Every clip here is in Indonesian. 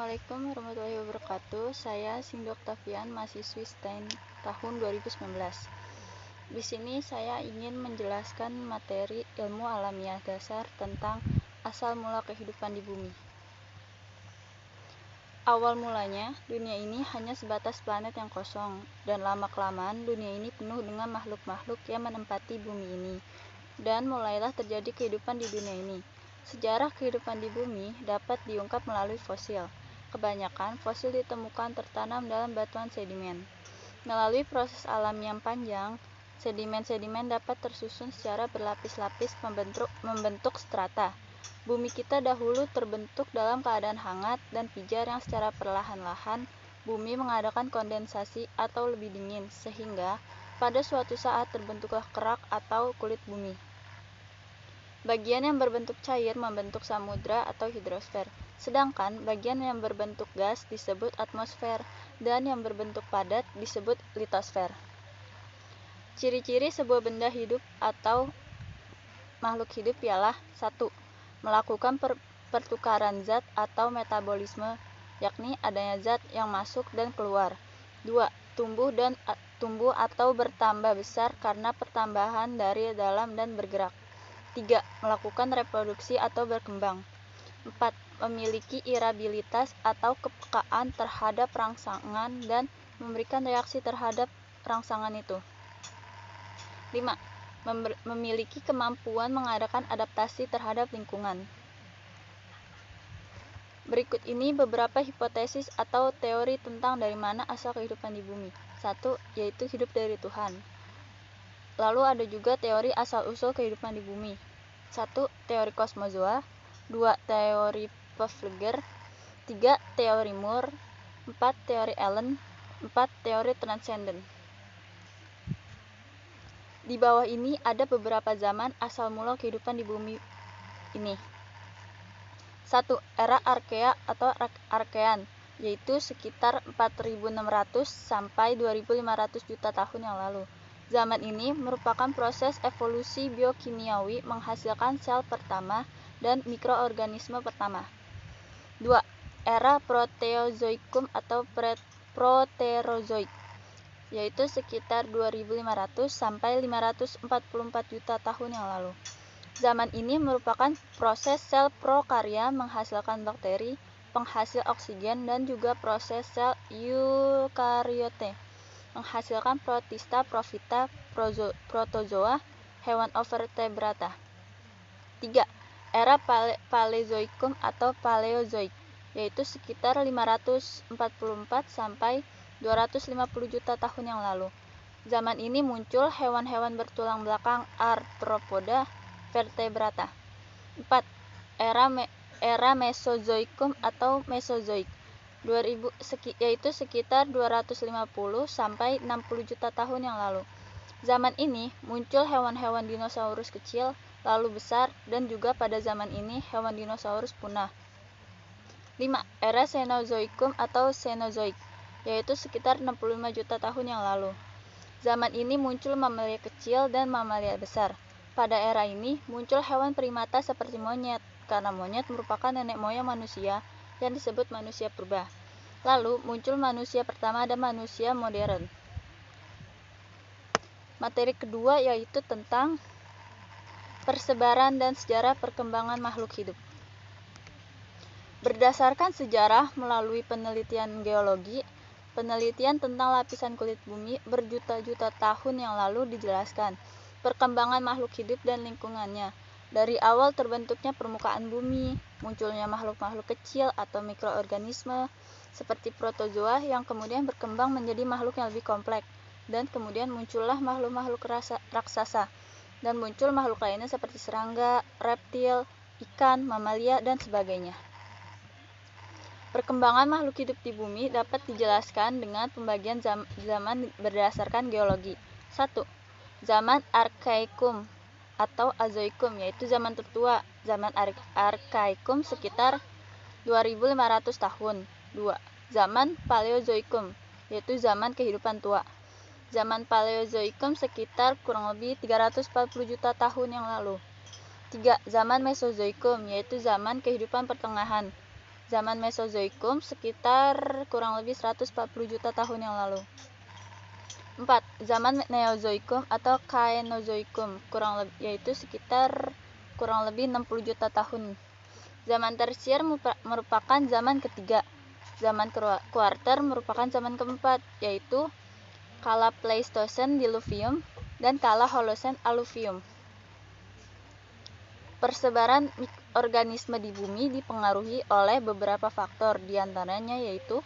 Assalamualaikum warahmatullahi wabarakatuh. Saya Sindok Tafian, mahasiswi STEM tahun 2019. Di sini saya ingin menjelaskan materi ilmu alamiah dasar tentang asal mula kehidupan di bumi. Awal mulanya, dunia ini hanya sebatas planet yang kosong, dan lama-kelamaan dunia ini penuh dengan makhluk-makhluk yang menempati bumi ini, dan mulailah terjadi kehidupan di dunia ini. Sejarah kehidupan di bumi dapat diungkap melalui fosil. Kebanyakan fosil ditemukan tertanam dalam batuan sedimen. Melalui proses alam yang panjang, sedimen-sedimen dapat tersusun secara berlapis-lapis membentuk strata. Bumi kita dahulu terbentuk dalam keadaan hangat dan pijar yang secara perlahan-lahan bumi mengadakan kondensasi atau lebih dingin, sehingga pada suatu saat terbentuklah kerak atau kulit bumi. Bagian yang berbentuk cair membentuk samudra atau hidrosfer, sedangkan bagian yang berbentuk gas disebut atmosfer dan yang berbentuk padat disebut litosfer. Ciri-ciri sebuah benda hidup atau makhluk hidup ialah 1. Melakukan pertukaran zat atau metabolisme, yakni adanya zat yang masuk dan keluar. 2. Tumbuh atau bertambah besar karena pertambahan dari dalam dan bergerak. 3. Melakukan reproduksi atau berkembang. 4. Memiliki irabilitas atau kepekaan terhadap rangsangan dan memberikan reaksi terhadap rangsangan itu. 5. Memiliki kemampuan mengadakan adaptasi terhadap lingkungan. Berikut ini beberapa hipotesis atau teori tentang dari mana asal kehidupan di bumi. 1. Yaitu hidup dari Tuhan. Lalu ada juga teori asal-usul kehidupan di bumi. 1. Teori kosmozoa. 2. Teori Pfleger. 3. Teori Moore. 4. Teori Allen. 4. Teori transenden. Di bawah ini ada beberapa zaman asal mula kehidupan di bumi ini. 1. Era Arkea atau Arkean, yaitu sekitar 4.600 sampai 2.500 juta tahun yang lalu. Zaman ini merupakan proses evolusi biokimiawi menghasilkan sel pertama dan mikroorganisme pertama. 2. Era Proterozoikum atau Proterozoik, yaitu sekitar 2.500 sampai 544 juta tahun yang lalu. Zaman ini merupakan proses sel prokarya menghasilkan bakteri, penghasil oksigen, dan juga proses sel eukaryote menghasilkan protista, profita, protozoa, hewan overtebrata. 3. Era Paleozoikum atau Paleozoik, yaitu sekitar 544 sampai 250 juta tahun yang lalu. Zaman ini muncul hewan-hewan bertulang belakang arthropoda, vertebrata. 4. Era Mesozoikum atau Mesozoik, yaitu sekitar 250 sampai 60 juta tahun yang lalu. Zaman ini muncul hewan-hewan dinosaurus kecil, lalu besar, dan juga pada zaman ini hewan dinosaurus punah. 5. Era Cenozoikum atau Cenozoik, yaitu sekitar 65 juta tahun yang lalu. Zaman ini muncul mamalia kecil dan mamalia besar. Pada era ini muncul hewan primata seperti monyet, karena monyet merupakan nenek moyang manusia yang disebut manusia purba. Lalu muncul manusia pertama dan manusia modern. Materi kedua yaitu tentang persebaran dan sejarah perkembangan makhluk hidup. Berdasarkan sejarah melalui penelitian geologi, penelitian tentang lapisan kulit bumi berjuta-juta tahun yang lalu dijelaskan perkembangan makhluk hidup dan lingkungannya. Dari awal terbentuknya permukaan bumi, munculnya makhluk-makhluk kecil atau mikroorganisme seperti protozoa yang kemudian berkembang menjadi makhluk yang lebih kompleks, dan kemudian muncullah makhluk-makhluk raksasa, dan muncul makhluk lainnya seperti serangga, reptil, ikan, mamalia, dan sebagainya. Perkembangan makhluk hidup di bumi dapat dijelaskan dengan pembagian zaman berdasarkan geologi. 1. Zaman Arkaikum atau Azoikum, yaitu zaman tertua. Zaman Arkaikum sekitar 2.500 tahun. 2. Zaman Paleozoikum, yaitu zaman kehidupan tua. Zaman Paleozoikum sekitar kurang lebih 340 juta tahun yang lalu. 3. Zaman Mesozoikum, yaitu zaman kehidupan pertengahan. Zaman Mesozoikum sekitar kurang lebih 140 juta tahun yang lalu. 4. Zaman Neozoikum atau Caenozoikum yaitu sekitar kurang lebih 60 juta tahun. Zaman Tersier merupakan zaman ketiga. Zaman Kuarter merupakan zaman keempat, yaitu kala Pleistosen Diluvium dan kala Holosen Aluvium. Persebaran organisme di bumi dipengaruhi oleh beberapa faktor, diantaranya yaitu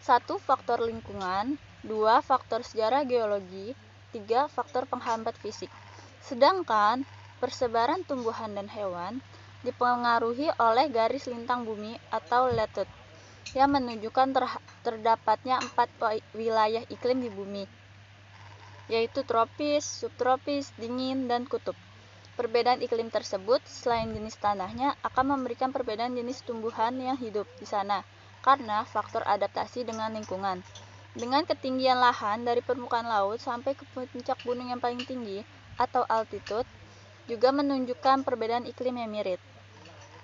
1. Faktor lingkungan, 2. Faktor sejarah geologi, 3. Faktor penghambat fisik. Sedangkan persebaran tumbuhan dan hewan dipengaruhi oleh garis lintang bumi atau latitude yang menunjukkan terdapatnya 4 wilayah iklim di bumi, yaitu tropis, subtropis, dingin, dan kutub. Perbedaan iklim tersebut, selain jenis tanahnya, akan memberikan perbedaan jenis tumbuhan yang hidup di sana karena faktor adaptasi dengan lingkungan. Dengan ketinggian lahan dari permukaan laut sampai ke puncak gunung yang paling tinggi atau altitude, juga menunjukkan perbedaan iklim yang mirip,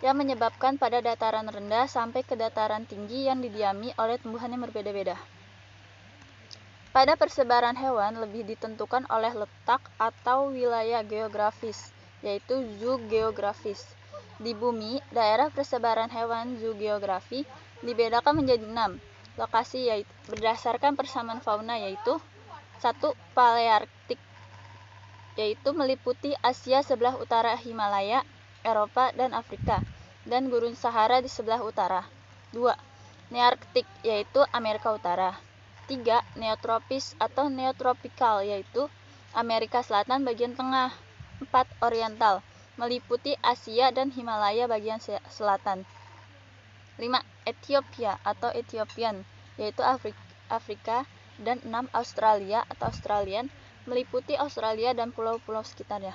yang menyebabkan pada dataran rendah sampai ke dataran tinggi yang didiami oleh tumbuhan yang berbeda-beda. Pada persebaran hewan lebih ditentukan oleh letak atau wilayah geografis, yaitu zoogeografis. Di bumi, daerah persebaran hewan zoogeografi dibedakan menjadi 6 lokasi berdasarkan persamaan fauna, yaitu 1. Palearktik, yaitu meliputi Asia sebelah utara Himalaya, Eropa, dan Afrika, dan gurun Sahara di sebelah utara. 2. Nearktik, yaitu Amerika Utara. 3. Neotropis atau neotropikal, yaitu Amerika Selatan bagian tengah. 4. Oriental, meliputi Asia dan Himalaya bagian selatan. 5. Ethiopia atau Ethiopian, yaitu Afrika. Dan 6. Australia atau Australian, meliputi Australia dan pulau-pulau sekitarnya.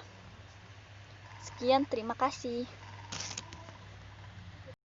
Sekian, terima kasih.